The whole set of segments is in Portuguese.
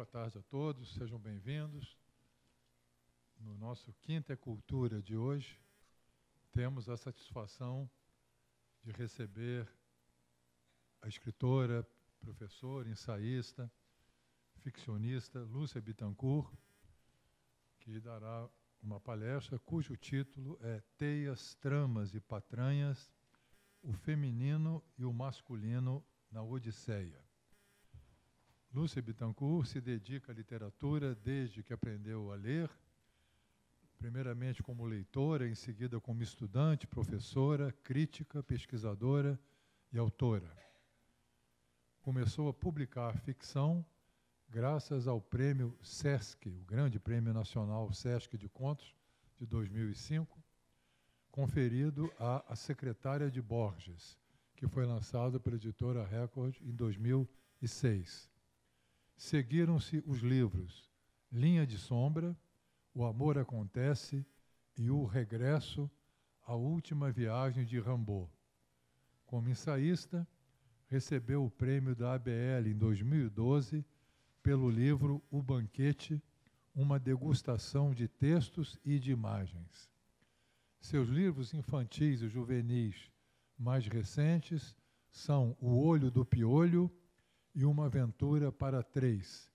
Boa tarde a todos, sejam bem-vindos. No nosso Quinta é Cultura de hoje, temos a satisfação de receber a escritora, professora, ensaísta, ficcionista Lúcia Bittencourt, que dará uma palestra cujo título é Teias, Tramas e Patranhas, o feminino e o masculino na Odisseia. Lúcia Bittencourt se dedica à literatura desde que aprendeu a ler, primeiramente como leitora, em seguida como estudante, professora, crítica, pesquisadora e autora. Começou a publicar ficção graças ao prêmio Sesc, o grande prêmio nacional Sesc de Contos, de 2005, conferido à secretária de Borges, que foi lançado pela editora Record em 2006. Seguiram-se os livros Linha de Sombra, O Amor Acontece e O Regresso, A Última Viagem de Rimbaud. Como ensaísta, recebeu o prêmio da ABL em 2012 pelo livro O Banquete, uma degustação de textos e de imagens. Seus livros infantis e juvenis mais recentes são O Olho do Piolho e Uma Aventura para Três.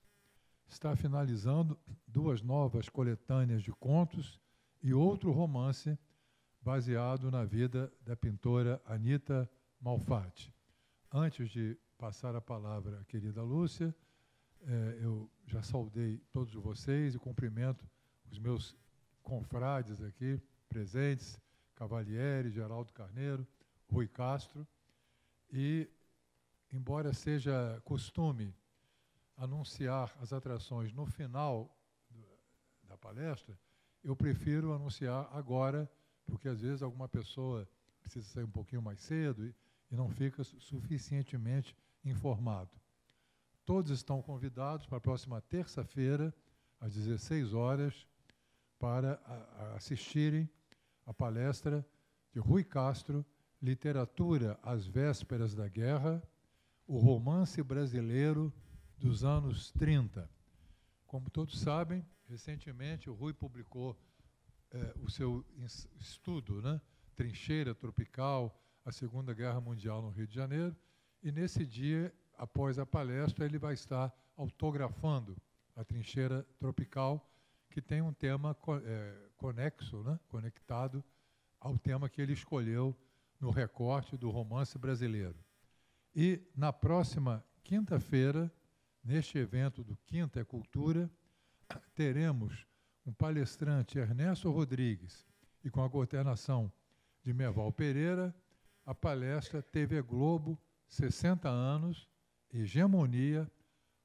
Está finalizando 2 novas coletâneas de contos e outro romance baseado na vida da pintora Anita Malfatti. Antes de passar a palavra à querida Lúcia, eu já saudei todos vocês e cumprimento os meus confrades aqui presentes, Cavalieri, Geraldo Carneiro, Rui Castro, e embora seja costume anunciar as atrações no final da palestra, eu prefiro anunciar agora, porque às vezes alguma pessoa precisa sair um pouquinho mais cedo e não fica suficientemente informado. Todos estão convidados para a próxima terça-feira, às 16 horas, para assistirem à palestra de Rui Castro, Literatura às Vésperas da Guerra, o romance brasileiro dos anos 30. Como todos sabem, recentemente o Rui publicou o seu estudo, né? Trincheira Tropical, a Segunda Guerra Mundial no Rio de Janeiro, e nesse dia, após a palestra, ele vai estar autografando a Trincheira Tropical, que tem um tema conexo, né? Conectado ao tema que ele escolheu no recorte do romance brasileiro. E na próxima quinta-feira, neste evento do Quinta é Cultura, teremos um palestrante, Ernesto Rodrigues, e com a coordenação de Merval Pereira, a palestra TV Globo, 60 anos, Hegemonia,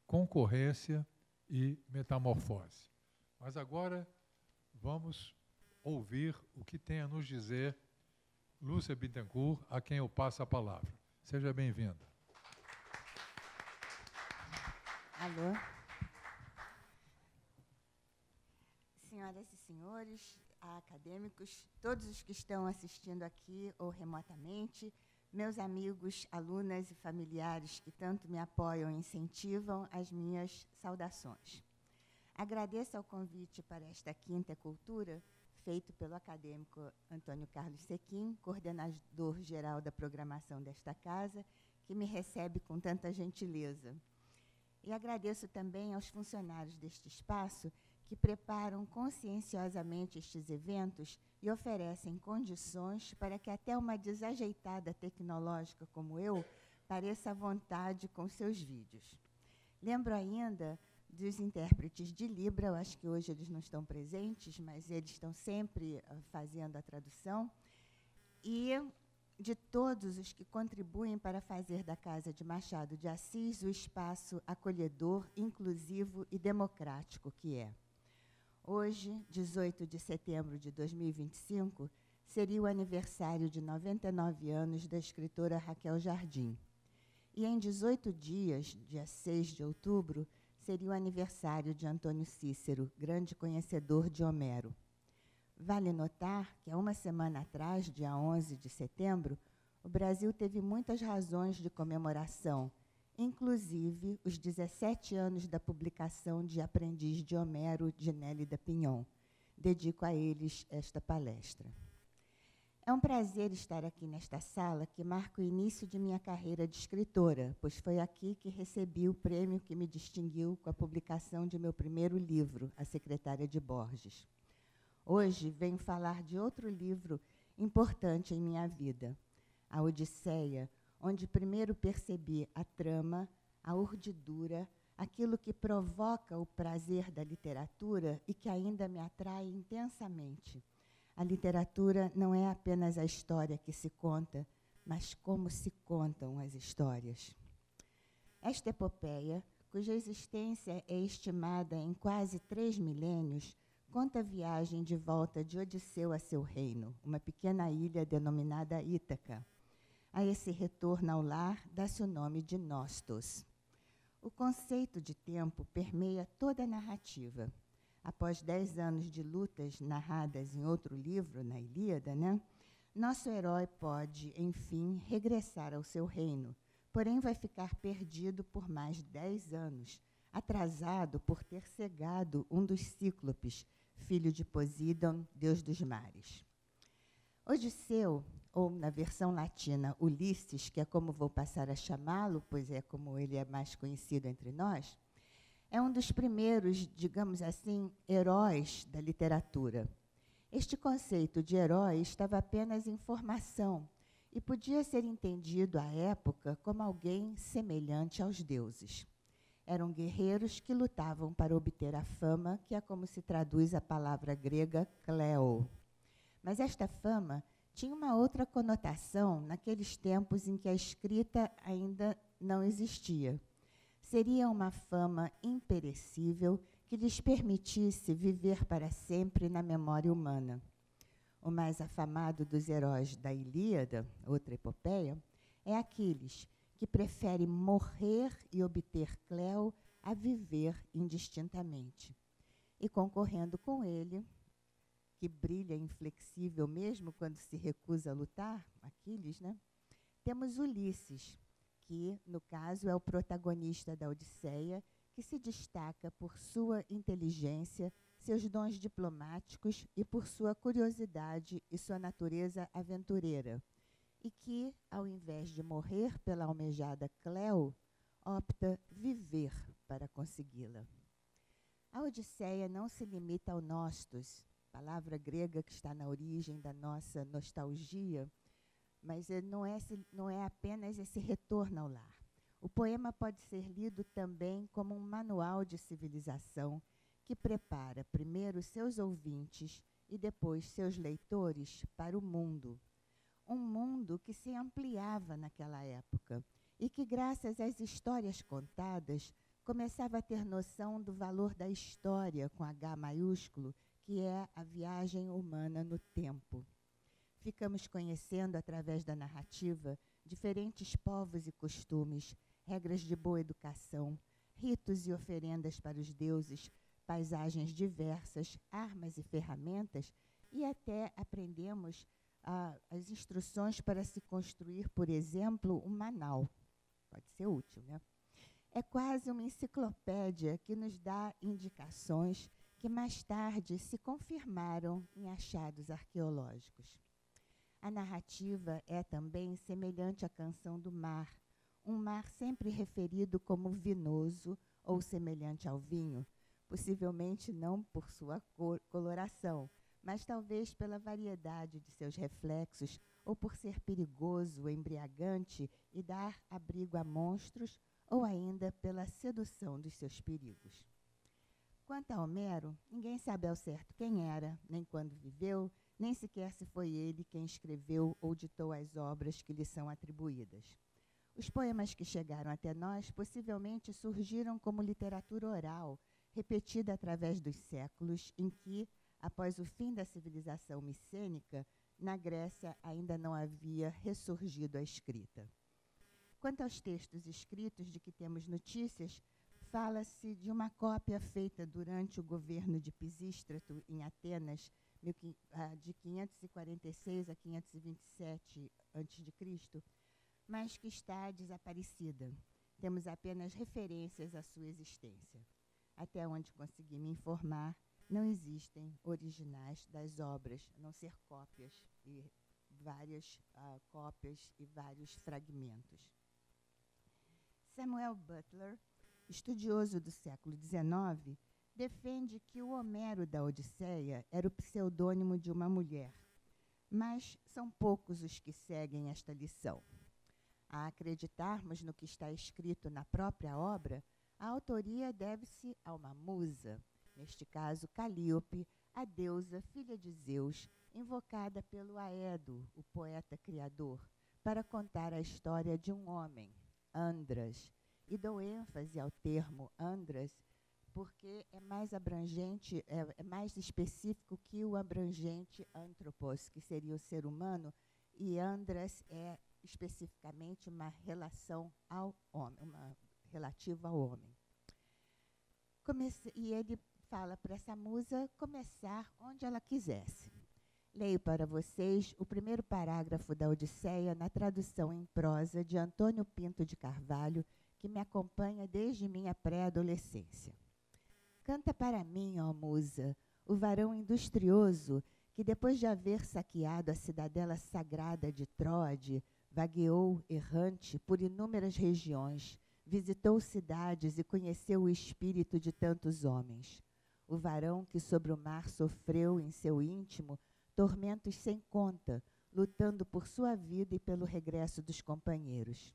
Concorrência e Metamorfose. Mas agora vamos ouvir o que tem a nos dizer Lúcia Bittencourt, a quem eu passo a palavra. Seja bem-vinda. Alô. Senhoras e senhores, acadêmicos, todos os que estão assistindo aqui ou remotamente, meus amigos, alunas e familiares que tanto me apoiam e incentivam, as minhas saudações. Agradeço ao convite para esta Quinta Cultura, feito pelo acadêmico Antônio Carlos Sequim, coordenador-geral da programação desta casa, que me recebe com tanta gentileza. E agradeço também aos funcionários deste espaço que preparam conscienciosamente estes eventos e oferecem condições para que até uma desajeitada tecnológica como eu pareça à vontade com seus vídeos. Lembro ainda dos intérpretes de Libra, eu acho que hoje eles não estão presentes, mas eles estão sempre fazendo a tradução, e de todos os que contribuem para fazer da Casa de Machado de Assis o espaço acolhedor, inclusivo e democrático que é. Hoje, 18 de setembro de 2025, seria o aniversário de 99 anos da escritora Raquel Jardim. E em 18 dias, dia 6 de outubro, seria o aniversário de Antônio Cícero, grande conhecedor de Homero. Vale notar que há uma semana atrás, dia 11 de setembro, o Brasil teve muitas razões de comemoração, inclusive os 17 anos da publicação de Aprendiz de Homero, de Nélida Pinhon. Dedico a eles esta palestra. É um prazer estar aqui nesta sala que marca o início de minha carreira de escritora, pois foi aqui que recebi o prêmio que me distinguiu com a publicação de meu primeiro livro, A Secretária de Borges. Hoje venho falar de outro livro importante em minha vida, A Odisseia, onde primeiro percebi a trama, a urdidura, aquilo que provoca o prazer da literatura e que ainda me atrai intensamente. A literatura não é apenas a história que se conta, mas como se contam as histórias. Esta epopeia, cuja existência é estimada em quase 3 milênios, conta a viagem de volta de Odisseu a seu reino, uma pequena ilha denominada Ítaca. A esse retorno ao lar dá-se o nome de Nostos. O conceito de tempo permeia toda a narrativa. Após 10 anos de lutas narradas em outro livro, na Ilíada, nosso herói pode, enfim, regressar ao seu reino, porém vai ficar perdido por mais 10 anos, atrasado por ter cegado um dos cíclopes, filho de Poseidon, deus dos mares. Odisseu, ou na versão latina, Ulisses, que é como vou passar a chamá-lo, pois é como ele é mais conhecido entre nós, é um dos primeiros, digamos assim, heróis da literatura. Este conceito de herói estava apenas em formação e podia ser entendido à época como alguém semelhante aos deuses. Eram guerreiros que lutavam para obter a fama, que é como se traduz a palavra grega kleo. Mas esta fama tinha uma outra conotação naqueles tempos em que a escrita ainda não existia. Seria uma fama imperecível que lhes permitisse viver para sempre na memória humana. O mais afamado dos heróis da Ilíada, outra epopeia, é Aquiles, que prefere morrer e obter Cleo a viver indistintamente. E concorrendo com ele, que brilha inflexível mesmo quando se recusa a lutar, Aquiles, temos Ulisses, que, no caso, é o protagonista da Odisseia, que se destaca por sua inteligência, seus dons diplomáticos e por sua curiosidade e sua natureza aventureira, e que, ao invés de morrer pela almejada Cleo, opta viver para consegui-la. A Odisseia não se limita ao Nostos, palavra grega que está na origem da nossa nostalgia, mas não é apenas esse retorno ao lar. O poema pode ser lido também como um manual de civilização que prepara primeiro seus ouvintes e depois seus leitores para o mundo. Um mundo que se ampliava naquela época e que, graças às histórias contadas, começava a ter noção do valor da história, com H maiúsculo, que é a viagem humana no tempo. Ficamos conhecendo, através da narrativa, diferentes povos e costumes, regras de boa educação, ritos e oferendas para os deuses, paisagens diversas, armas e ferramentas, e até aprendemos as instruções para se construir, por exemplo, um manau. Pode ser útil, É quase uma enciclopédia que nos dá indicações que mais tarde se confirmaram em achados arqueológicos. A narrativa é também semelhante à canção do mar, um mar sempre referido como vinoso ou semelhante ao vinho, possivelmente não por sua coloração, mas talvez pela variedade de seus reflexos ou por ser perigoso, embriagante e dar abrigo a monstros, ou ainda pela sedução dos seus perigos. Quanto a Homero, ninguém sabe ao certo quem era, nem quando viveu, nem sequer se foi ele quem escreveu ou ditou as obras que lhe são atribuídas. Os poemas que chegaram até nós possivelmente surgiram como literatura oral, repetida através dos séculos, em que, após o fim da civilização micênica, na Grécia ainda não havia ressurgido a escrita. Quanto aos textos escritos de que temos notícias, fala-se de uma cópia feita durante o governo de Pisístrato, em Atenas, de 546 a 527 a.C., mas que está desaparecida. Temos apenas referências à sua existência. Até onde consegui me informar, não existem originais das obras, a não ser cópias e várias cópias e vários fragmentos. Samuel Butler, estudioso do século XIX, defende que o Homero da Odisseia era o pseudônimo de uma mulher, mas são poucos os que seguem esta lição. A acreditarmos no que está escrito na própria obra, a autoria deve-se a uma musa, neste caso Calíope, a deusa filha de Zeus, invocada pelo Aedo, o poeta criador, para contar a história de um homem, Andras, e dou ênfase ao termo Andras porque é mais abrangente, é mais específico que o abrangente anthropos, que seria o ser humano, e Andras é especificamente uma relação ao homem, relativa ao homem. E ele fala para essa musa começar onde ela quisesse. Leio para vocês o primeiro parágrafo da Odisseia na tradução em prosa de Antônio Pinto de Carvalho, que me acompanha desde minha pré-adolescência. Canta para mim, ó musa, o varão industrioso que, depois de haver saqueado a cidadela sagrada de Troade, vagueou errante por inúmeras regiões, visitou cidades e conheceu o espírito de tantos homens. O varão que sobre o mar sofreu em seu íntimo tormentos sem conta, lutando por sua vida e pelo regresso dos companheiros.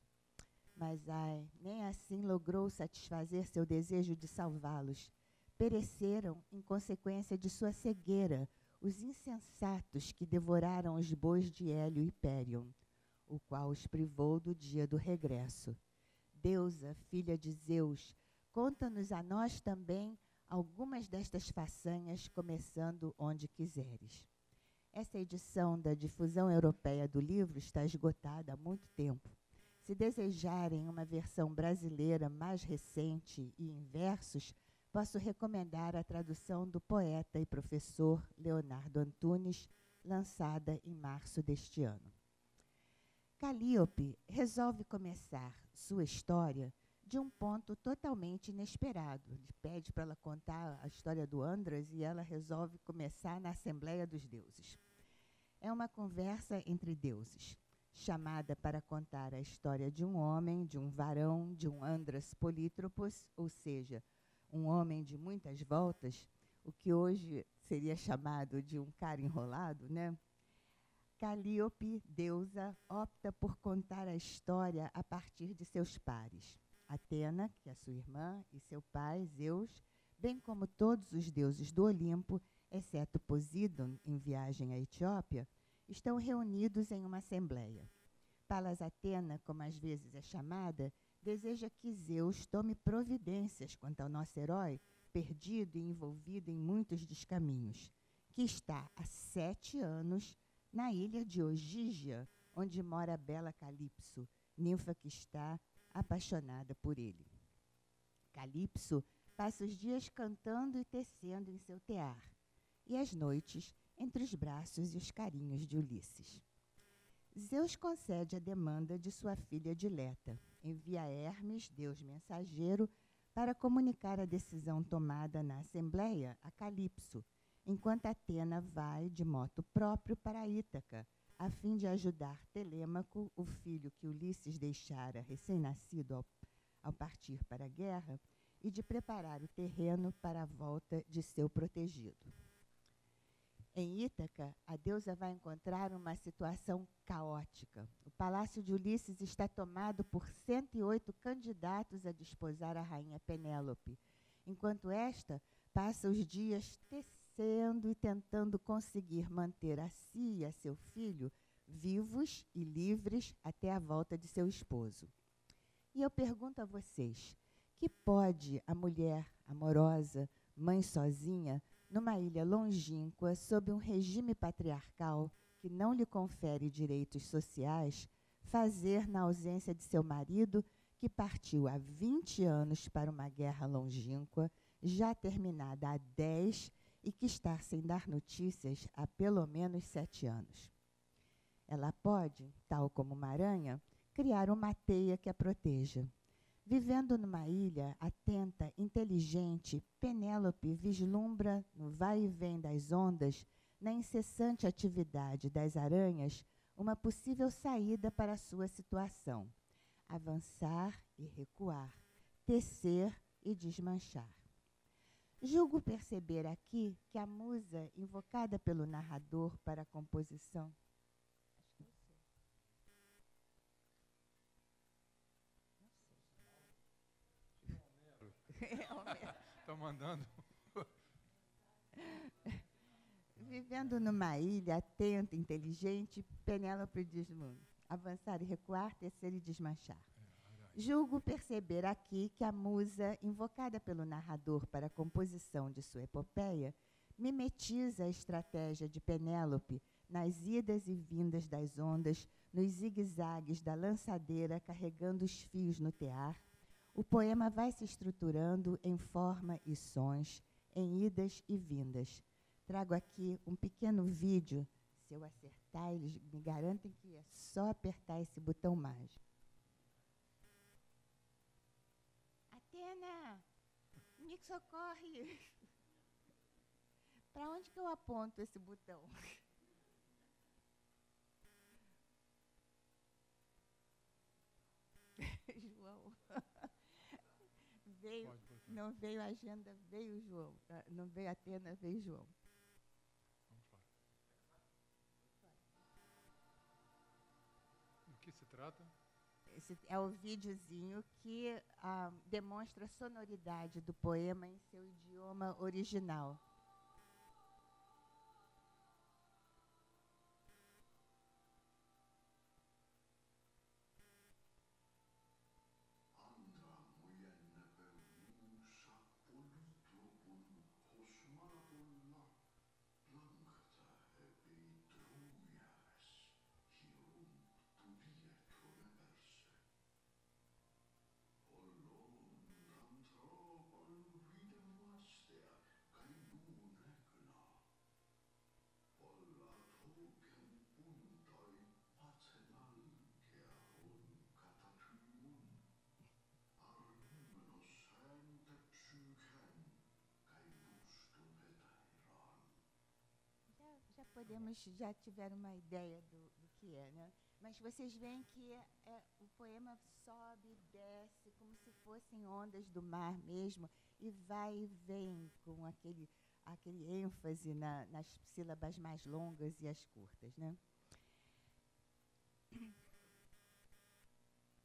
Mas, ai, nem assim logrou satisfazer seu desejo de salvá-los. Pereceram, em consequência de sua cegueira, os insensatos que devoraram os bois de Hélio e Périon, o qual os privou do dia do regresso. Deusa, filha de Zeus, conta-nos a nós também algumas destas façanhas, começando onde quiseres. Essa edição da Difusão Europeia do livro está esgotada há muito tempo. Se desejarem uma versão brasileira mais recente e em versos, posso recomendar a tradução do poeta e professor Leonardo Antunes, lançada em março deste ano. Calíope resolve começar sua história de um ponto totalmente inesperado. Ele pede para ela contar a história do Andras e ela resolve começar na Assembleia dos Deuses. É uma conversa entre deuses, chamada para contar a história de um homem, de um varão, de um Andras polítropos, ou seja, um homem de muitas voltas, o que hoje seria chamado de um cara enrolado, né? Calíope, deusa, opta por contar a história a partir de seus pares. Atena, que é sua irmã, e seu pai, Zeus, bem como todos os deuses do Olimpo, exceto Poseidon, em viagem à Etiópia, estão reunidos em uma assembleia. Palas Atena, como às vezes é chamada, deseja que Zeus tome providências quanto ao nosso herói, perdido e envolvido em muitos descaminhos, que está há 7 anos na ilha de Ogígia, onde mora a bela Calipso, ninfa que está apaixonada por ele. Calipso passa os dias cantando e tecendo em seu tear, e as noites entre os braços e os carinhos de Ulisses. Zeus concede a demanda de sua filha dileta, envia Hermes, deus mensageiro, para comunicar a decisão tomada na Assembleia a Calipso, enquanto Atena vai de moto próprio para Ítaca, a fim de ajudar Telêmaco, o filho que Ulisses deixara recém-nascido ao partir para a guerra, e de preparar o terreno para a volta de seu protegido. Em Ítaca, a deusa vai encontrar uma situação caótica. O palácio de Ulisses está tomado por 108 candidatos a desposar a rainha Penélope, enquanto esta passa os dias tecendo e tentando conseguir manter a si e a seu filho vivos e livres até a volta de seu esposo. E eu pergunto a vocês, que pode a mulher amorosa, mãe sozinha, numa ilha longínqua, sob um regime patriarcal que não lhe confere direitos sociais, fazer na ausência de seu marido, que partiu há 20 anos para uma guerra longínqua, já terminada há 10 e que está sem dar notícias há pelo menos 7 anos. Ela pode, tal como uma aranha, criar uma teia que a proteja. Vivendo numa ilha atenta, inteligente, Penélope vislumbra, no vai e vem das ondas, na incessante atividade das aranhas, uma possível saída para a sua situação: avançar e recuar, tecer e desmanchar. Julgo perceber aqui que a musa invocada pelo narrador para a composição. Estou mandando. Vivendo numa ilha atenta, inteligente, Penélope deslumbra. Avançar e recuar, tecer e desmanchar. Julgo perceber aqui que a musa, invocada pelo narrador para a composição de sua epopeia, mimetiza a estratégia de Penélope nas idas e vindas das ondas, nos zigue-zagues da lançadeira carregando os fios no tear. O poema vai se estruturando em forma e sons, em idas e vindas. Trago aqui um pequeno vídeo. Se eu acertar, eles me garantem que é só apertar esse botão mágico. Atena, me socorre. Para onde que eu aponto esse botão? João. Veio, não veio a agenda, veio João. Não veio Atena, veio João. Vamos lá. Do que se trata? Esse é o videozinho que demonstra a sonoridade do poema em seu idioma original. Já tiveram uma ideia do que é, né? Mas vocês veem que o poema sobe, desce, como se fossem ondas do mar mesmo, e vai e vem com aquele ênfase nas sílabas mais longas e as curtas, né?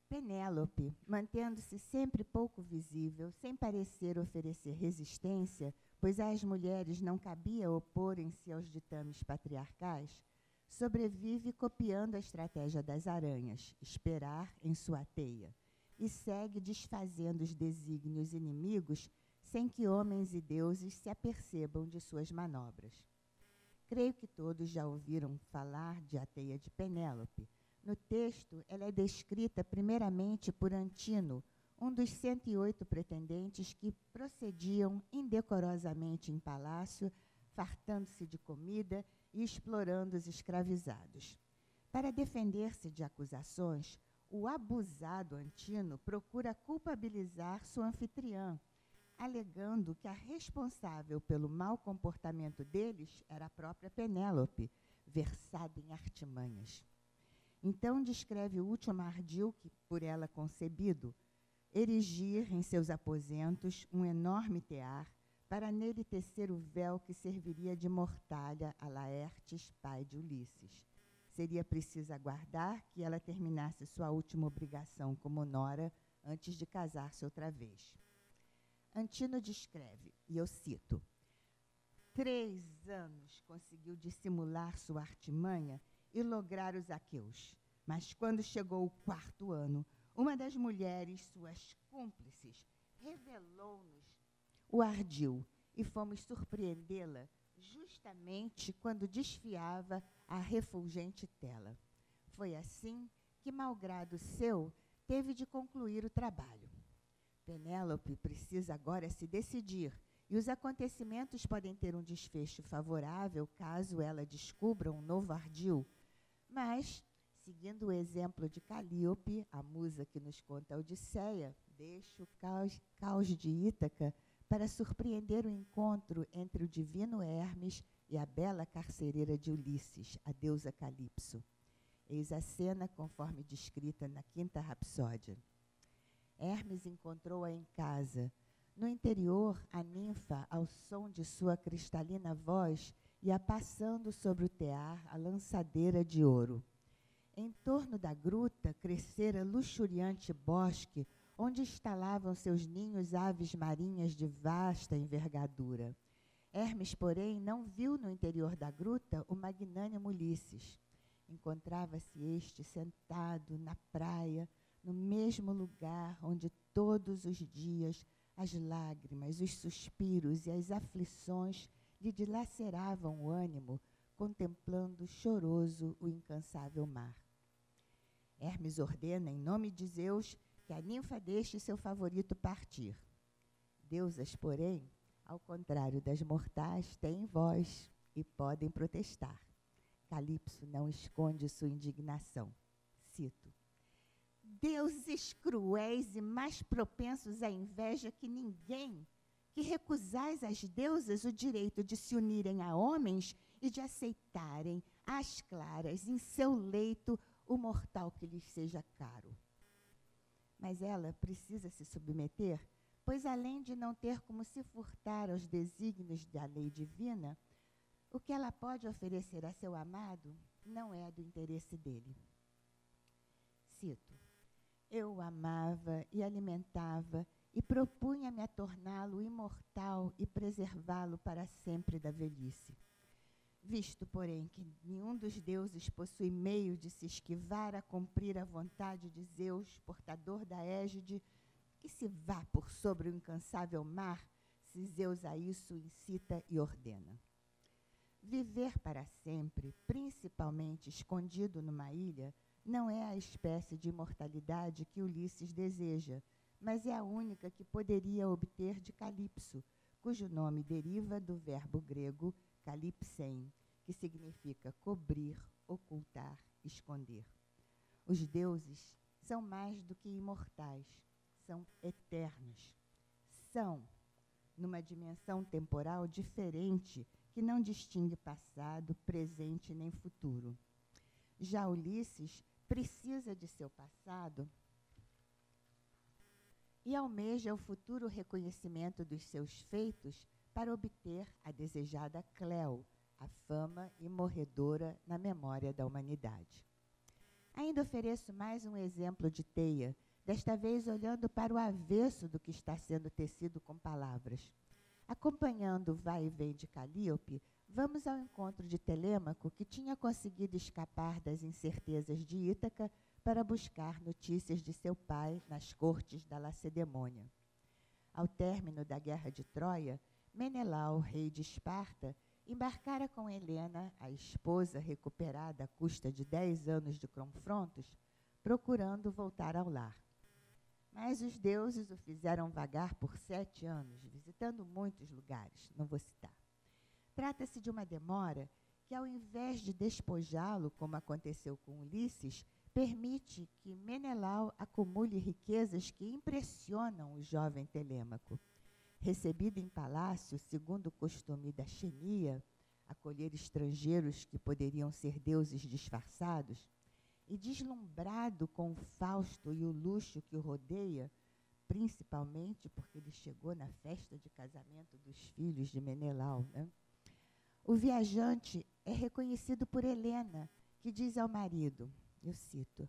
Penélope, mantendo-se sempre pouco visível, sem parecer oferecer resistência, pois às mulheres não cabia oporem-se aos ditames patriarcais, sobrevive copiando a estratégia das aranhas, esperar em sua teia, e segue desfazendo os desígnios inimigos sem que homens e deuses se apercebam de suas manobras. Creio que todos já ouviram falar de A Teia de Penélope. No texto, ela é descrita primeiramente por Antino, um dos 108 pretendentes que procediam indecorosamente em palácio, fartando-se de comida e explorando os escravizados. Para defender-se de acusações, o abusado Antino procura culpabilizar sua anfitriã, alegando que a responsável pelo mau comportamento deles era a própria Penélope, versada em artimanhas. Então descreve o último ardil que, por ela concebido, erigir em seus aposentos um enorme tear para nele tecer o véu que serviria de mortalha a Laertes, pai de Ulisses. Seria preciso aguardar que ela terminasse sua última obrigação como nora antes de casar-se outra vez. Antino descreve, e eu cito: 3 anos conseguiu dissimular sua artimanha e lograr os aqueus. Mas quando chegou o 4º ano, uma das mulheres, suas cúmplices, revelou-nos o ardil e fomos surpreendê-la justamente quando desfiava a refulgente tela. Foi assim que, malgrado seu, teve de concluir o trabalho. Penélope precisa agora se decidir, e os acontecimentos podem ter um desfecho favorável caso ela descubra um novo ardil. Mas, seguindo o exemplo de Calíope, a musa que nos conta a Odisseia, deixa o caos de Ítaca para surpreender o encontro entre o divino Hermes e a bela carcereira de Ulisses, a deusa Calipso. Eis a cena conforme descrita na Quinta Rapsódia. Hermes encontrou-a em casa. No interior, a ninfa, ao som de sua cristalina voz, ia passando sobre o tear a lançadeira de ouro. Em torno da gruta crescera luxuriante bosque, onde instalavam seus ninhos aves marinhas de vasta envergadura. Hermes, porém, não viu no interior da gruta o magnânimo Ulisses. Encontrava-se este sentado na praia, no mesmo lugar onde todos os dias as lágrimas, os suspiros e as aflições lhe dilaceravam o ânimo, contemplando choroso o incansável mar. Hermes ordena, em nome de Zeus, que a ninfa deixe seu favorito partir. Deusas, porém, ao contrário das mortais, têm voz e podem protestar. Calipso não esconde sua indignação. Cito: deuses cruéis e mais propensos à inveja que ninguém, que recusais às deusas o direito de se unirem a homens e de aceitarem às claras em seu leito o mortal que lhes seja caro. Mas ela precisa se submeter, pois além de não ter como se furtar aos desígnios da lei divina, o que ela pode oferecer a seu amado não é do interesse dele. Cito: eu o amava e alimentava e propunha-me a torná-lo imortal e preservá-lo para sempre da velhice. Visto, porém, que nenhum dos deuses possui meio de se esquivar a cumprir a vontade de Zeus, portador da égide, que se vá por sobre o incansável mar, se Zeus a isso incita e ordena. Viver para sempre, principalmente escondido numa ilha, não é a espécie de imortalidade que Ulisses deseja, mas é a única que poderia obter de Calipso, cujo nome deriva do verbo grego kalipsein, que significa cobrir, ocultar, esconder. Os deuses são mais do que imortais, são eternos. São, numa dimensão temporal diferente, que não distingue passado, presente nem futuro. Já Ulisses precisa de seu passado e almeja o futuro reconhecimento dos seus feitos para obter a desejada Cleo, a fama imorredora na memória da humanidade. Ainda ofereço mais um exemplo de teia, desta vez olhando para o avesso do que está sendo tecido com palavras. Acompanhando o vai e vem de Calíope, vamos ao encontro de Telêmaco, que tinha conseguido escapar das incertezas de Ítaca para buscar notícias de seu pai nas cortes da Lacedemônia. Ao término da guerra de Troia, Menelau, rei de Esparta, embarcara com Helena, a esposa recuperada à custa de 10 anos de confrontos, procurando voltar ao lar. Mas os deuses o fizeram vagar por 7 anos, visitando muitos lugares, não vou citar. Trata-se de uma demora que, ao invés de despojá-lo, como aconteceu com Ulisses, permite que Menelau acumule riquezas que impressionam o jovem Telêmaco. Recebido em palácio, segundo o costume da Xenia, acolher estrangeiros que poderiam ser deuses disfarçados, e deslumbrado com o fausto e o luxo que o rodeia, principalmente porque ele chegou na festa de casamento dos filhos de Menelau, né? O viajante é reconhecido por Helena, que diz ao marido, eu cito: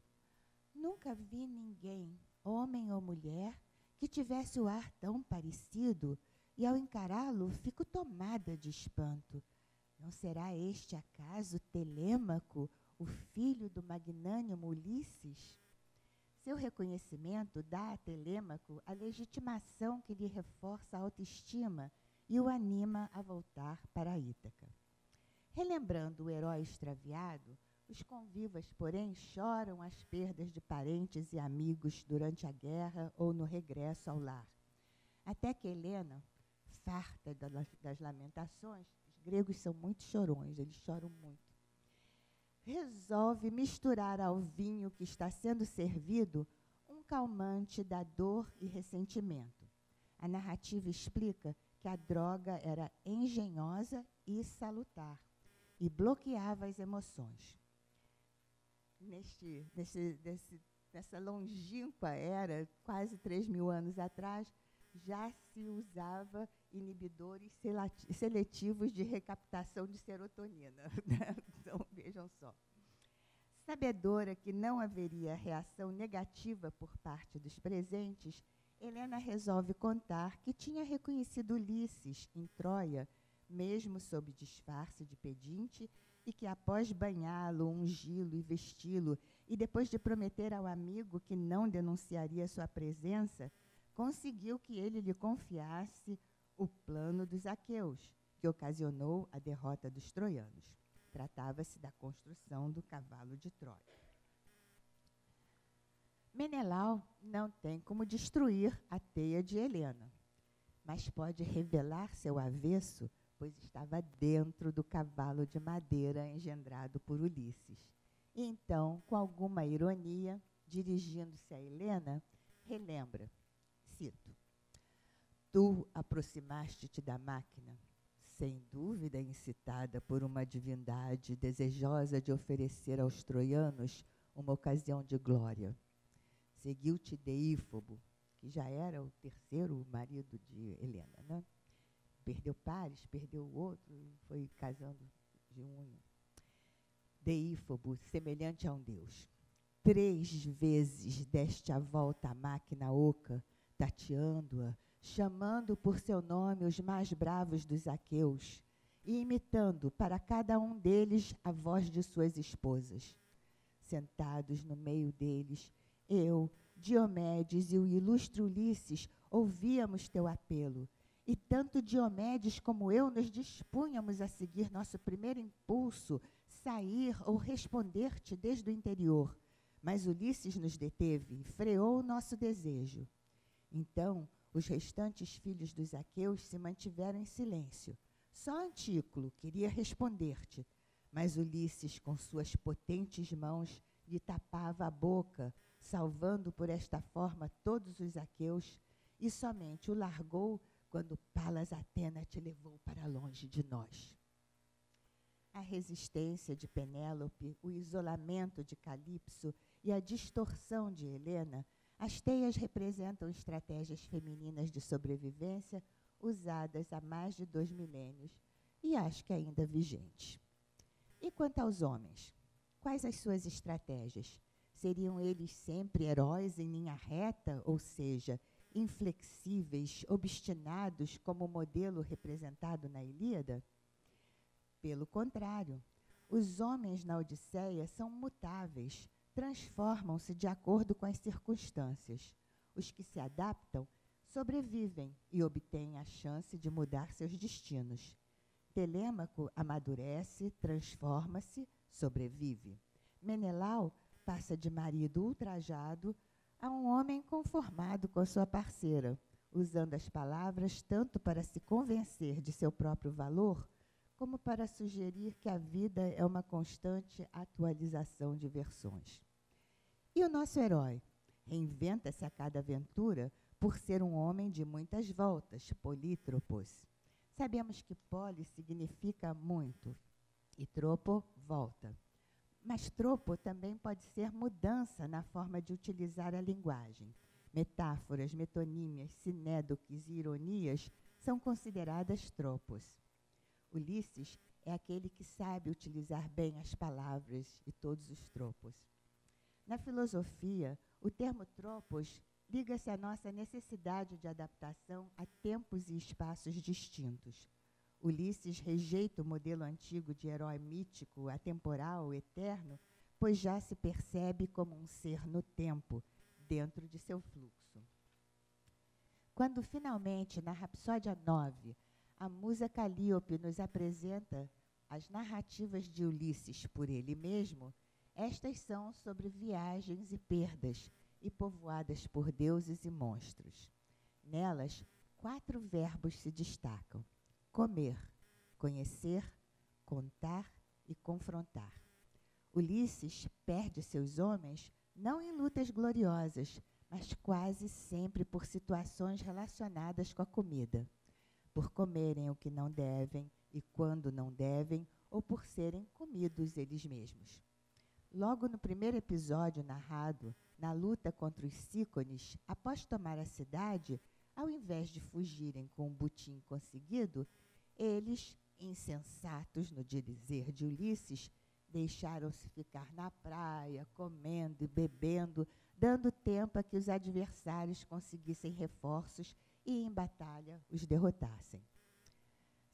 nunca vi ninguém, homem ou mulher, que tivesse o ar tão parecido, e ao encará-lo fico tomada de espanto. Não será este acaso Telêmaco, o filho do magnânimo Ulisses? Seu reconhecimento dá a Telêmaco a legitimação que lhe reforça a autoestima e o anima a voltar para Ítaca. Relembrando o herói extraviado, os convivas, porém, choram as perdas de parentes e amigos durante a guerra ou no regresso ao lar. Até que Helena, farta das lamentações, os gregos são muito chorões, eles choram muito, resolve misturar ao vinho que está sendo servido um calmante da dor e ressentimento. A narrativa explica que a droga era engenhosa e salutar e bloqueava as emoções. Nessa longínqua era, quase 3.000 anos atrás, já se usava inibidores seletivos de recaptação de serotonina. Então, vejam só. Sabedora que não haveria reação negativa por parte dos presentes, Helena resolve contar que tinha reconhecido Ulisses em Troia, mesmo sob disfarce de pedinte, e que após banhá-lo, ungí-lo e vesti-lo, e depois de prometer ao amigo que não denunciaria sua presença, conseguiu que ele lhe confiasse o plano dos aqueus, que ocasionou a derrota dos troianos. Tratava-se da construção do cavalo de Troia. Menelau não tem como destruir a teia de Helena, mas pode revelar seu avesso, pois estava dentro do cavalo de madeira engendrado por Ulisses. E então, com alguma ironia, dirigindo-se a Helena, relembra, cito: Tu aproximaste-te da máquina, sem dúvida incitada por uma divindade desejosa de oferecer aos troianos uma ocasião de glória. Seguiu-te Deífobo, que já era o terceiro marido de Helena, né? Perdeu Paris, perdeu o outro, foi casando de um em um. Deífobo, semelhante a um deus. 3 vezes deste a volta à máquina oca, tateando-a, chamando por seu nome os mais bravos dos aqueus, e imitando para cada um deles a voz de suas esposas. Sentados no meio deles, eu, Diomedes e o ilustre Ulisses ouvíamos teu apelo, e tanto Diomedes como eu nos dispunhamos a seguir nosso primeiro impulso, sair ou responder-te desde o interior. Mas Ulisses nos deteve e freou o nosso desejo. Então, os restantes filhos dos aqueus se mantiveram em silêncio. Só Antículo queria responder-te, mas Ulisses, com suas potentes mãos, lhe tapava a boca, salvando por esta forma todos os aqueus, e somente o largou quando Palas Atena te levou para longe de nós. A resistência de Penélope, o isolamento de Calipso e a distorção de Helena, as teias representam estratégias femininas de sobrevivência usadas há mais de 2 milênios e acho que ainda vigentes. E quanto aos homens? Quais as suas estratégias? Seriam eles sempre heróis em linha reta, ou seja, inflexíveis, obstinados como o modelo representado na Ilíada? Pelo contrário, os homens na Odisseia são mutáveis, transformam-se de acordo com as circunstâncias. Os que se adaptam sobrevivem e obtêm a chance de mudar seus destinos. Telêmaco amadurece, transforma-se, sobrevive. Menelau passa de marido ultrajado a um homem conformado com sua parceira, usando as palavras tanto para se convencer de seu próprio valor, como para sugerir que a vida é uma constante atualização de versões. E o nosso herói reinventa-se a cada aventura por ser um homem de muitas voltas, polítropos. Sabemos que poli significa muito e tropo, volta. Mas tropo também pode ser mudança na forma de utilizar a linguagem. Metáforas, metonímias, sinédoques e ironias são consideradas tropos. Ulisses é aquele que sabe utilizar bem as palavras e todos os tropos. Na filosofia, o termo tropos liga-se à nossa necessidade de adaptação a tempos e espaços distintos. Ulisses rejeita o modelo antigo de herói mítico, atemporal, eterno, pois já se percebe como um ser no tempo, dentro de seu fluxo. Quando finalmente, na Rapsódia 9, a musa Calíope nos apresenta as narrativas de Ulisses por ele mesmo, estas são sobre viagens e perdas, e povoadas por deuses e monstros. Nelas, 4 verbos se destacam: comer, conhecer, contar e confrontar. Ulisses perde seus homens não em lutas gloriosas, mas quase sempre por situações relacionadas com a comida, por comerem o que não devem e quando não devem, ou por serem comidos eles mesmos. Logo no primeiro episódio narrado, na luta contra os Cícones, após tomar a cidade, ao invés de fugirem com o butim conseguido, eles, insensatos no dizer de Ulisses, deixaram-se ficar na praia, comendo e bebendo, dando tempo a que os adversários conseguissem reforços e, em batalha, os derrotassem.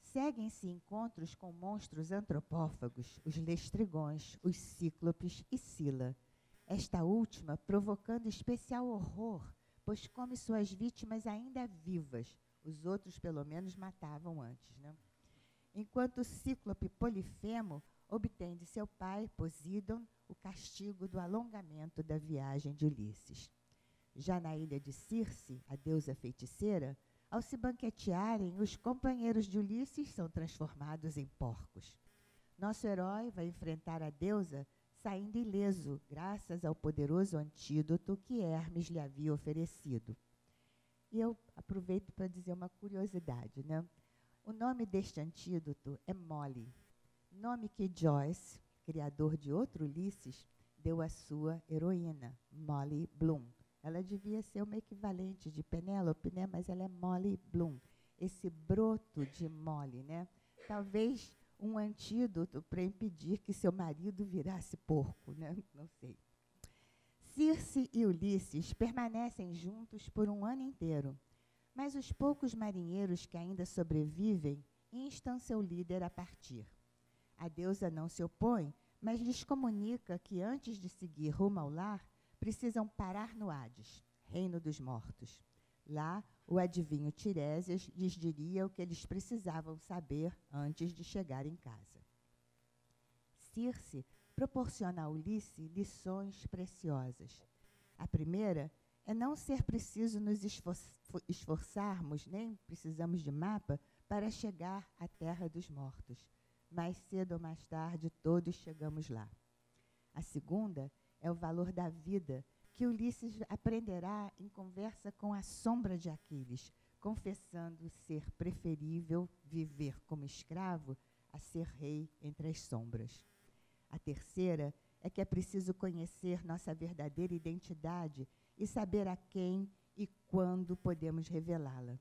Seguem-se encontros com monstros antropófagos, os lestrigões, os cíclopes e Sila. Esta última provocando especial horror, pois come suas vítimas ainda vivas. Os outros, pelo menos, matavam antes, né? Enquanto o cíclope Polifemo obtém de seu pai, Poseidon, o castigo do alongamento da viagem de Ulisses. Já na ilha de Circe, a deusa feiticeira, ao se banquetearem, os companheiros de Ulisses são transformados em porcos. Nosso herói vai enfrentar a deusa saindo ileso, graças ao poderoso antídoto que Hermes lhe havia oferecido. E eu aproveito para dizer uma curiosidade, né? O nome deste antídoto é Molly, nome que Joyce, criador de outro Ulisses, deu à sua heroína, Molly Bloom. Ela devia ser uma equivalente de Penélope, né? Mas ela é Molly Bloom. Esse broto de Molly, né? Talvez um antídoto para impedir que seu marido virasse porco, né? Não sei. Circe e Ulisses permanecem juntos por um ano inteiro, mas os poucos marinheiros que ainda sobrevivem instam seu líder a partir. A deusa não se opõe, mas lhes comunica que antes de seguir rumo ao lar, precisam parar no Hades, reino dos mortos. Lá, o adivinho Tiresias lhes diria o que eles precisavam saber antes de chegar em casa. Circe proporciona a Ulisses lições preciosas. A primeira é não ser preciso nos esforçarmos, nem precisamos de mapa, para chegar à terra dos mortos. Mais cedo ou mais tarde, todos chegamos lá. A segunda é o valor da vida, que Ulisses aprenderá em conversa com a sombra de Aquiles, confessando ser preferível viver como escravo a ser rei entre as sombras. A terceira é que é preciso conhecer nossa verdadeira identidade e saber a quem e quando podemos revelá-la.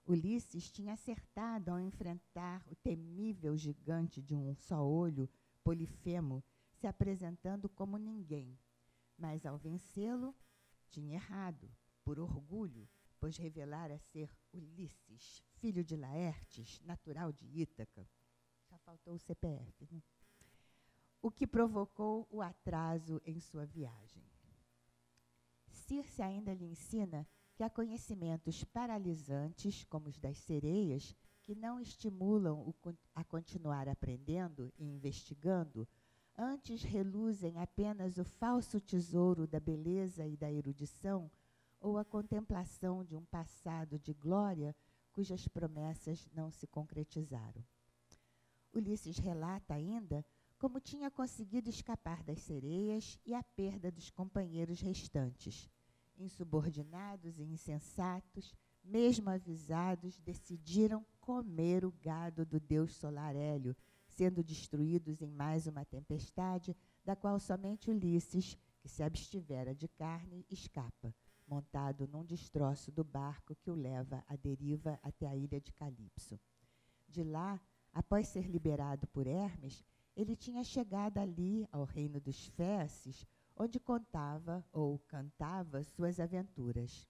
Ulisses tinha acertado ao enfrentar o temível gigante de um só olho, Polifemo, se apresentando como ninguém. Mas ao vencê-lo, tinha errado, por orgulho, pois revelara ser Ulisses, filho de Laertes, natural de Ítaca. Só faltou o CPF, né? O que provocou o atraso em sua viagem. Circe ainda lhe ensina que há conhecimentos paralisantes, como os das sereias, que não estimulam a continuar aprendendo e investigando. Antes reluzem apenas o falso tesouro da beleza e da erudição, ou a contemplação de um passado de glória cujas promessas não se concretizaram. Ulisses relata ainda como tinha conseguido escapar das sereias e a perda dos companheiros restantes. Insubordinados e insensatos, mesmo avisados, decidiram comer o gado do deus solar Hélio, sendo destruídos em mais uma tempestade, da qual somente Ulisses, que se abstivera de carne, escapa, montado num destroço do barco que o leva à deriva até a ilha de Calipso. De lá, após ser liberado por Hermes, ele tinha chegado ali ao reino dos Féaces, onde contava ou cantava suas aventuras.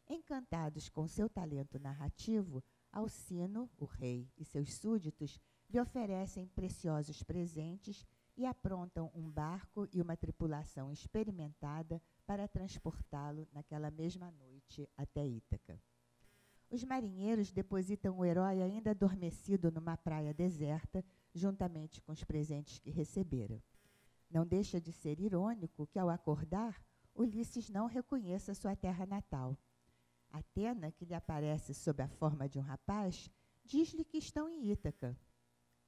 Encantados com seu talento narrativo, Alcino, o rei, e seus súditos lhe oferecem preciosos presentes e aprontam um barco e uma tripulação experimentada para transportá-lo naquela mesma noite até Ítaca. Os marinheiros depositam o herói ainda adormecido numa praia deserta, juntamente com os presentes que receberam. Não deixa de ser irônico que, ao acordar, Ulisses não reconheça sua terra natal. Atena, que lhe aparece sob a forma de um rapaz, diz-lhe que estão em Ítaca.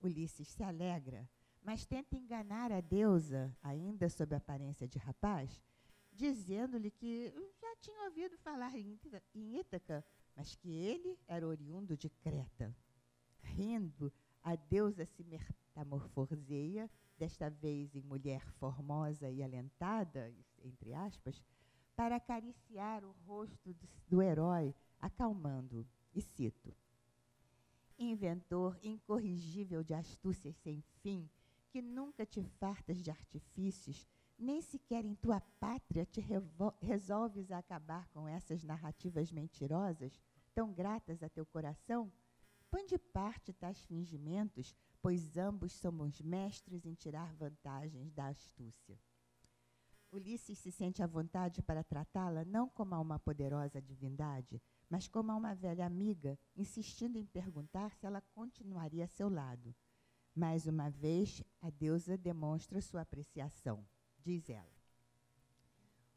Ulisses se alegra, mas tenta enganar a deusa, ainda sob a aparência de rapaz, dizendo-lhe que já tinha ouvido falar em Ítaca, mas que ele era oriundo de Creta. Rindo, a deusa se metamorfoseia, desta vez em mulher formosa e alentada, entre aspas, para acariciar o rosto do herói, acalmando-o. E cito: inventor incorrigível de astúcias sem fim, que nunca te fartas de artifícios, nem sequer em tua pátria te resolves a acabar com essas narrativas mentirosas, tão gratas a teu coração? Põe de parte tais fingimentos, pois ambos somos mestres em tirar vantagens da astúcia. Ulisses se sente à vontade para tratá-la não como a uma poderosa divindade, mas como a uma velha amiga, insistindo em perguntar se ela continuaria a seu lado. Mais uma vez, a deusa demonstra sua apreciação. Diz ela: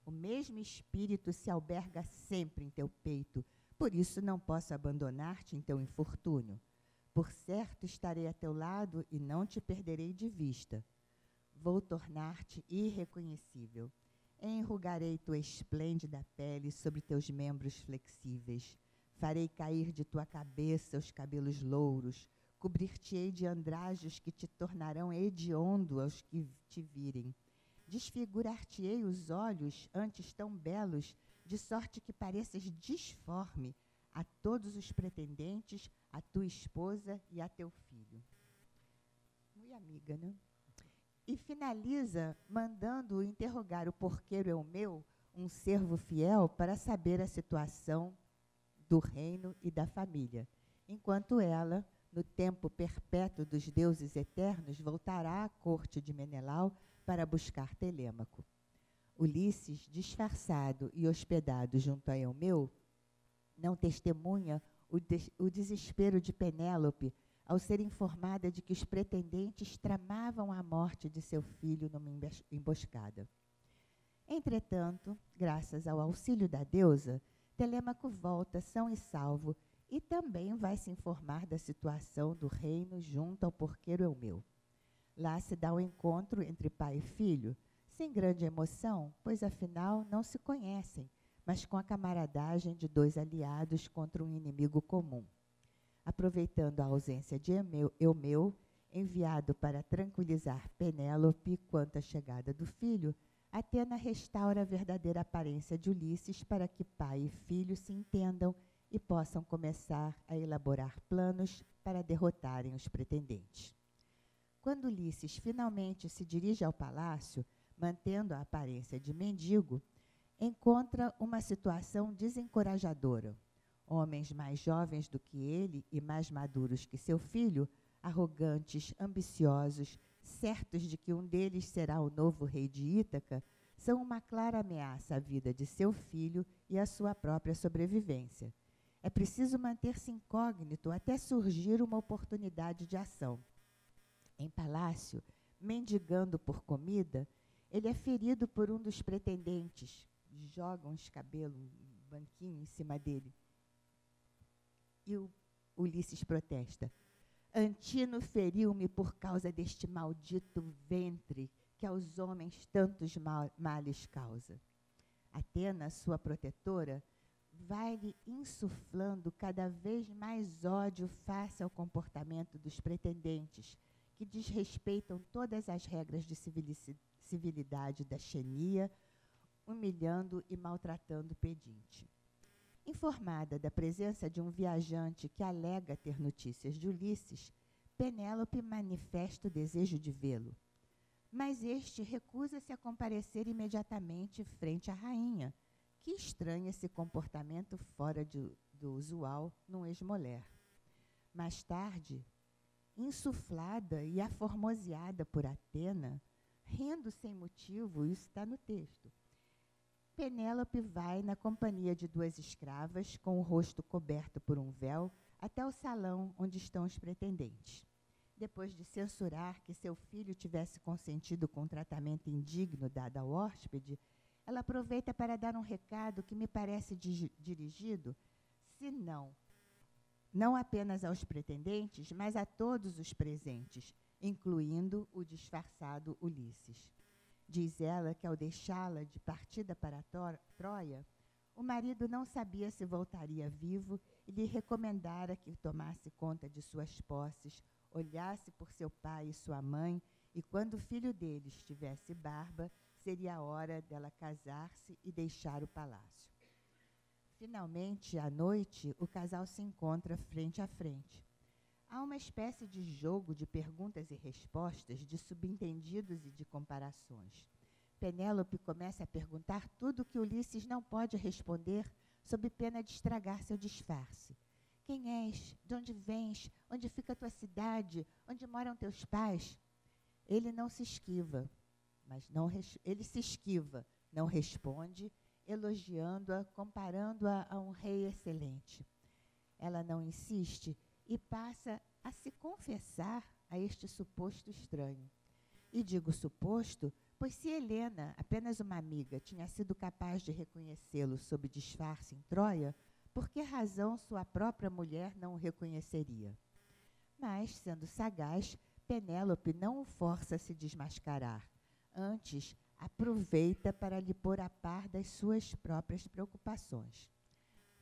o mesmo espírito se alberga sempre em teu peito, por isso não posso abandonar-te em teu infortúnio. Por certo estarei a teu lado e não te perderei de vista. Vou tornar-te irreconhecível. Enrugarei tua esplêndida pele sobre teus membros flexíveis. Farei cair de tua cabeça os cabelos louros. Cobrir-te-ei de andrajos que te tornarão hediondo aos que te virem. Desfigurar-te-ei os olhos, antes tão belos, de sorte que pareças disforme a todos os pretendentes, a tua esposa e a teu filho. Muito amiga, né? E finaliza mandando interrogar o porqueiro Eumeu, um servo fiel, para saber a situação do reino e da família, enquanto ela, no tempo perpétuo dos deuses eternos, voltará à corte de Menelau para buscar Telêmaco. Ulisses, disfarçado e hospedado junto a Eumeu, não testemunha o desespero de Penélope ao ser informada de que os pretendentes tramavam a morte de seu filho numa emboscada. Entretanto, graças ao auxílio da deusa, Telêmaco volta são e salvo e também vai se informar da situação do reino junto ao porqueiro Eumeu. Lá se dá o encontro entre pai e filho, sem grande emoção, pois afinal não se conhecem, mas com a camaradagem de dois aliados contra um inimigo comum. Aproveitando a ausência de Eumeu, enviado para tranquilizar Penélope quanto à chegada do filho, Atena restaura a verdadeira aparência de Ulisses para que pai e filho se entendam e possam começar a elaborar planos para derrotarem os pretendentes. Quando Ulisses finalmente se dirige ao palácio, mantendo a aparência de mendigo, encontra uma situação desencorajadora. Homens mais jovens do que ele e mais maduros que seu filho, arrogantes, ambiciosos, certos de que um deles será o novo rei de Ítaca, são uma clara ameaça à vida de seu filho e à sua própria sobrevivência. É preciso manter-se incógnito até surgir uma oportunidade de ação. Em palácio, mendigando por comida, ele é ferido por um dos pretendentes. Jogam um escabelo, um banquinho em cima dele. E o Ulisses protesta: Antino feriu-me por causa deste maldito ventre que aos homens tantos males causa. Atena, sua protetora, vai-lhe insuflando cada vez mais ódio face ao comportamento dos pretendentes, que desrespeitam todas as regras de civilidade da xenia, humilhando e maltratando o pedinte. Informada da presença de um viajante que alega ter notícias de Ulisses, Penélope manifesta o desejo de vê-lo. Mas este recusa-se a comparecer imediatamente frente à rainha, que estranha esse comportamento fora do usual num ex-mulher. Mais tarde, insuflada e aformoseada por Atena, rindo sem motivo, isso está no texto, Penélope vai, na companhia de duas escravas, com o rosto coberto por um véu, até o salão onde estão os pretendentes. Depois de censurar que seu filho tivesse consentido com um tratamento indigno dado ao hóspede, ela aproveita para dar um recado que me parece dirigido, se não apenas aos pretendentes, mas a todos os presentes, incluindo o disfarçado Ulisses. Diz ela que, ao deixá-la de partida para Troia, O marido não sabia se voltaria vivo e lhe recomendara que tomasse conta de suas posses, olhasse por seu pai e sua mãe, e quando o filho deles tivesse barba, seria a hora dela casar-se e deixar o palácio. Finalmente, à noite, o casal se encontra frente a frente. Há uma espécie de jogo de perguntas e respostas, de subentendidos e de comparações. Penélope começa a perguntar tudo o que Ulisses não pode responder, sob pena de estragar seu disfarce. Quem és? De onde vens? Onde fica a tua cidade? Onde moram teus pais? Ele se esquiva, não responde, elogiando-a, comparando-a a um rei excelente. Ela não insiste e passa a se confessar a este suposto estranho. E digo suposto, pois se Helena, apenas uma amiga, tinha sido capaz de reconhecê-lo sob disfarce em Troia, por que razão sua própria mulher não o reconheceria? Mas, sendo sagaz, Penélope não o força a se desmascarar. Antes, aproveita para lhe pôr a par das suas próprias preocupações.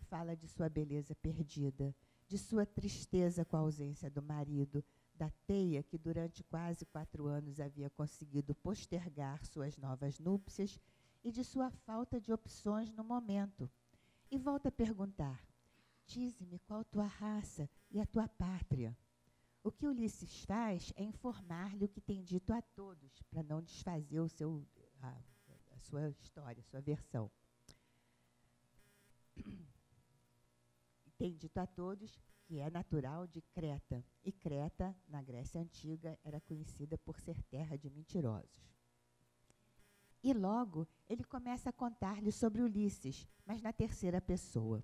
Fala de sua beleza perdida, de sua tristeza com a ausência do marido, da teia que durante quase 4 anos havia conseguido postergar suas novas núpcias e de sua falta de opções no momento. E volta a perguntar: dize-me qual tua raça e a tua pátria. O que Ulisses faz é informar-lhe o que tem dito a todos, para não desfazer a sua história, a sua versão. Tem dito a todos que é natural de Creta, e Creta, na Grécia Antiga, era conhecida por ser terra de mentirosos. E logo ele começa a contar-lhe sobre Ulisses, mas na terceira pessoa.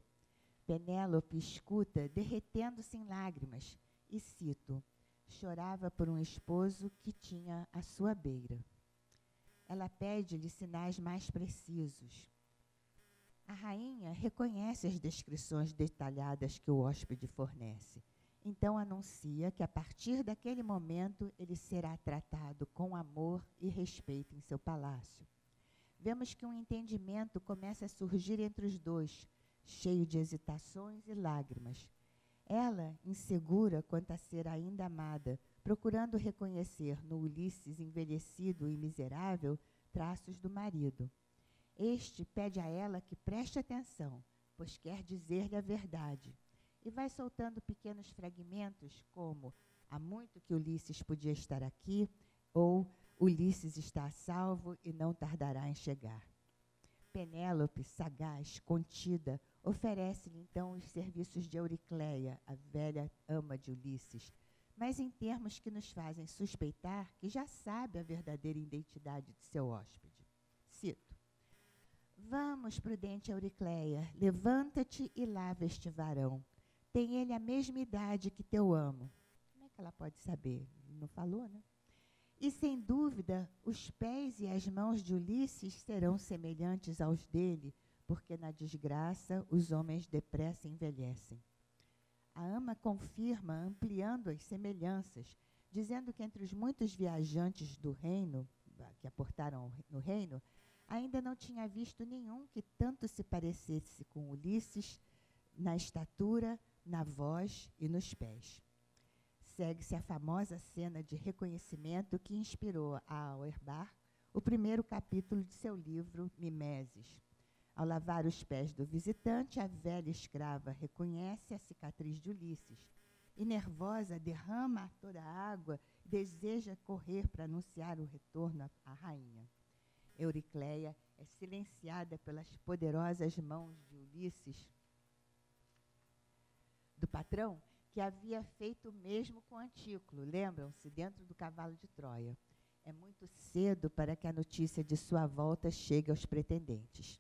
Penélope escuta, derretendo-se em lágrimas, e cito: chorava por um esposo que tinha à sua beira. Ela pede-lhe sinais mais precisos. A rainha reconhece as descrições detalhadas que o hóspede fornece. Então anuncia que a partir daquele momento ele será tratado com amor e respeito em seu palácio. Vemos que um entendimento começa a surgir entre os dois, cheio de hesitações e lágrimas. Ela, insegura quanto a ser ainda amada, procurando reconhecer no Ulisses envelhecido e miserável traços do marido. Este pede a ela que preste atenção, pois quer dizer-lhe a verdade, e vai soltando pequenos fragmentos como: há muito que Ulisses podia estar aqui, ou Ulisses está a salvo e não tardará em chegar. Penélope, sagaz, contida, oferece-lhe então os serviços de Euricleia, a velha ama de Ulisses, mas em termos que nos fazem suspeitar que já sabe a verdadeira identidade de seu hóspede. Cito: vamos, prudente Euricleia, levanta-te e lava este varão. Tem ele a mesma idade que teu amo. Como é que ela pode saber? Não falou, né? E, sem dúvida, os pés e as mãos de Ulisses serão semelhantes aos dele, porque na desgraça os homens depressa envelhecem. A ama confirma, ampliando as semelhanças, dizendo que entre os muitos viajantes do reino, que aportaram no reino, ainda não tinha visto nenhum que tanto se parecesse com Ulisses na estatura, na voz e nos pés. Segue-se a famosa cena de reconhecimento que inspirou a Auerbach o primeiro capítulo de seu livro Mimeses. Ao lavar os pés do visitante, a velha escrava reconhece a cicatriz de Ulisses e, nervosa, derrama toda a água e deseja correr para anunciar o retorno à rainha. Euricleia é silenciada pelas poderosas mãos de Ulisses, do patrão, que havia feito o mesmo com Antíoco, lembram-se, dentro do cavalo de Troia. É muito cedo para que a notícia de sua volta chegue aos pretendentes.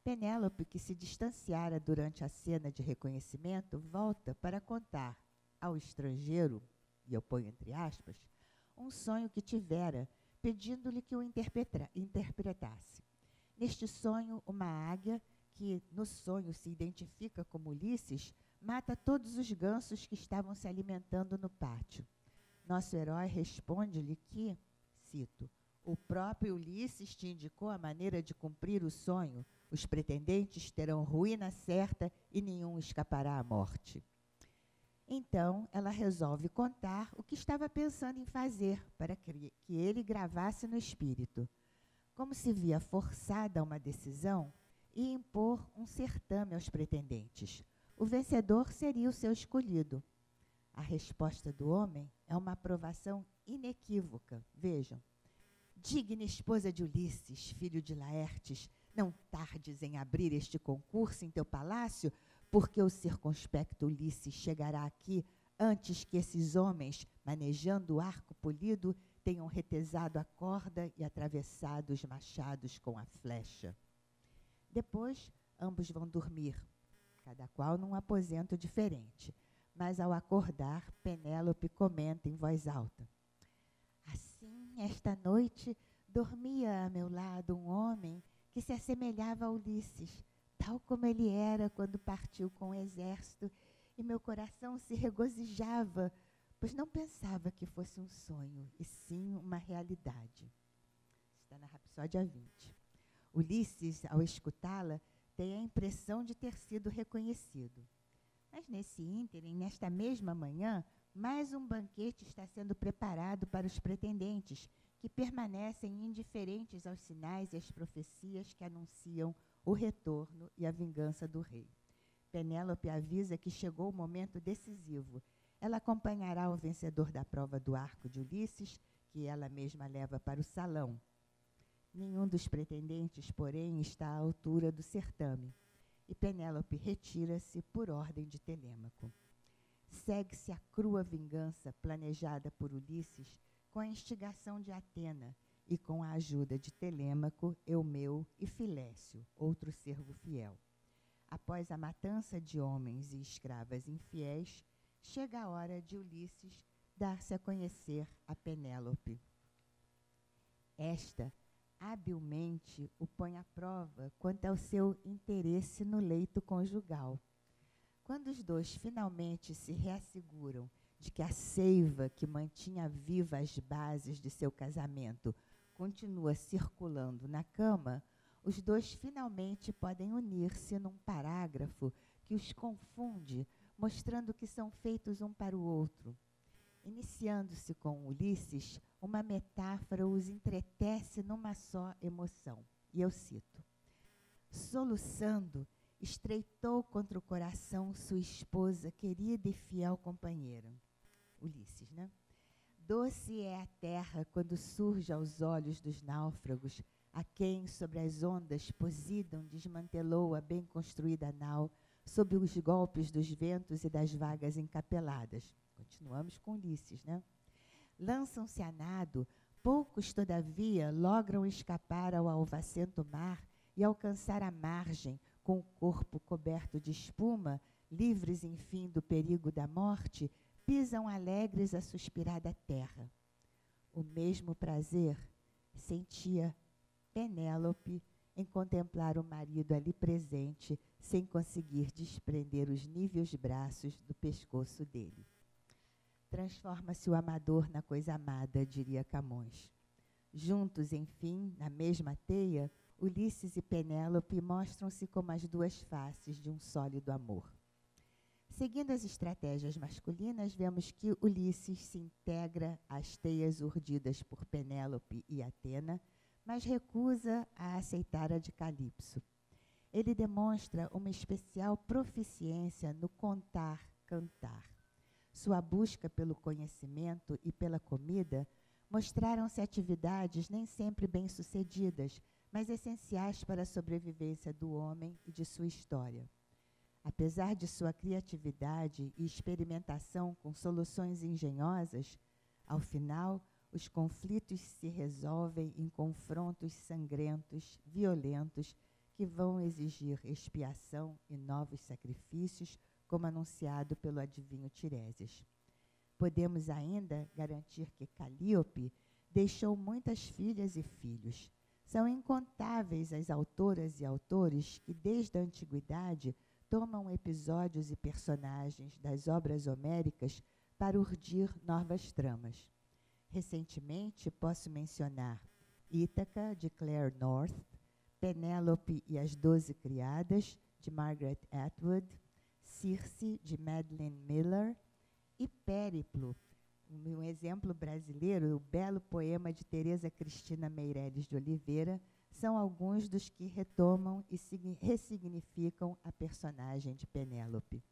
Penélope, que se distanciara durante a cena de reconhecimento, volta para contar ao estrangeiro, e eu ponho entre aspas, um sonho que tivera, pedindo-lhe que o interpretasse. Neste sonho, uma águia, que no sonho se identifica como Ulisses, mata todos os gansos que estavam se alimentando no pátio. Nosso herói responde-lhe que, cito, o próprio Ulisses te indicou a maneira de cumprir o sonho, Os pretendentes terão ruína certa e nenhum escapará à morte. Então, ela resolve contar o que estava pensando em fazer para que ele gravasse no espírito. Como se via forçada a uma decisão, e impor um certame aos pretendentes. O vencedor seria o seu escolhido. A resposta do homem é uma aprovação inequívoca. Vejam. Digna esposa de Ulisses, filho de Laertes, não tardes em abrir este concurso em teu palácio, porque o circunspecto Ulisses chegará aqui antes que esses homens, manejando o arco polido, tenham retesado a corda e atravessado os machados com a flecha. Depois, ambos vão dormir, cada qual num aposento diferente. Mas, ao acordar, Penélope comenta em voz alta: assim, esta noite, dormia a meu lado um homem que se assemelhava a Ulisses, tal como ele era quando partiu com o exército, e meu coração se regozijava, pois não pensava que fosse um sonho, e sim uma realidade. Está na Rapsódia 20. Ulisses, ao escutá-la, tem a impressão de ter sido reconhecido. Mas nesse ínterim, nesta mesma manhã, mais um banquete está sendo preparado para os pretendentes, que permanecem indiferentes aos sinais e às profecias que anunciam o retorno e a vingança do rei. Penélope avisa que chegou o momento decisivo. Ela acompanhará o vencedor da prova do arco de Ulisses, que ela mesma leva para o salão. Nenhum dos pretendentes, porém, está à altura do certame, e Penélope retira-se por ordem de Telêmaco. Segue-se a crua vingança planejada por Ulisses com a instigação de Atena e com a ajuda de Telêmaco, Eumeu e Filécio, outro servo fiel. Após a matança de homens e escravas infiéis, chega a hora de Ulisses dar-se a conhecer a Penélope. Esta habilmente o põe à prova quanto ao seu interesse no leito conjugal. Quando os dois finalmente se reasseguram de que a seiva que mantinha viva as bases de seu casamento continua circulando na cama, os dois finalmente podem unir-se num parágrafo que os confunde, mostrando que são feitos um para o outro. Iniciando-se com Ulisses, uma metáfora os entretece numa só emoção. E eu cito: soluçando, estreitou contra o coração sua esposa, querida e fiel companheira. Ulisses, né? Doce é a terra quando surge aos olhos dos náufragos, a quem sobre as ondas Posidon desmantelou a bem construída nau, sob os golpes dos ventos e das vagas encapeladas. Continuamos com Ulisses, né? Lançam-se a nado, poucos, todavia, logram escapar ao alvacento mar e alcançar a margem, com o corpo coberto de espuma, livres, enfim, do perigo da morte, pisam alegres a suspirada terra. O mesmo prazer sentia Penélope em contemplar o marido ali presente, sem conseguir desprender os níveos braços do pescoço dele. Transforma-se o amador na coisa amada, diria Camões. Juntos, enfim, na mesma teia, Ulisses e Penélope mostram-se como as duas faces de um sólido amor. Seguindo as estratégias masculinas, vemos que Ulisses se integra às teias urdidas por Penélope e Atena, mas recusa a aceitar a de Calipso. Ele demonstra uma especial proficiência no contar-cantar. Sua busca pelo conhecimento e pela comida mostraram-se atividades nem sempre bem-sucedidas, mas essenciais para a sobrevivência do homem e de sua história. Apesar de sua criatividade e experimentação com soluções engenhosas, ao final, os conflitos se resolvem em confrontos sangrentos, violentos, que vão exigir expiação e novos sacrifícios, como anunciado pelo adivinho Tiresias. Podemos ainda garantir que Calíope deixou muitas filhas e filhos. São incontáveis as autoras e autores que, desde a antiguidade, tomam episódios e personagens das obras homéricas para urdir novas tramas. Recentemente, posso mencionar Ítaca, de Claire North, Penélope e as 12 Criadas, de Margaret Atwood, Circe, de Madeline Miller, e Périplo, um exemplo brasileiro, o belo poema de Teresa Cristina Meireles de Oliveira, são alguns dos que retomam e ressignificam a personagem de Penélope.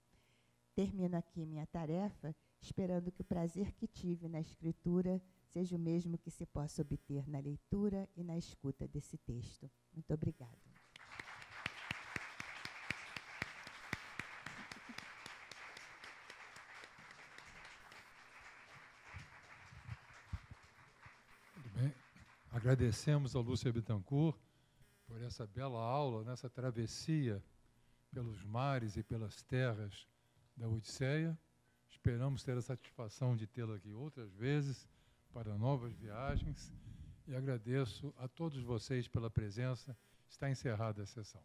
Termino aqui minha tarefa, esperando que o prazer que tive na escritura seja o mesmo que se possa obter na leitura e na escuta desse texto. Muito obrigada. Muito bem. Agradecemos a Lúcia Bittencourt por essa bela aula, nessa travessia pelos mares e pelas terras da Odisseia. Esperamos ter a satisfação de tê-la aqui outras vezes para novas viagens e agradeço a todos vocês pela presença. Está encerrada a sessão.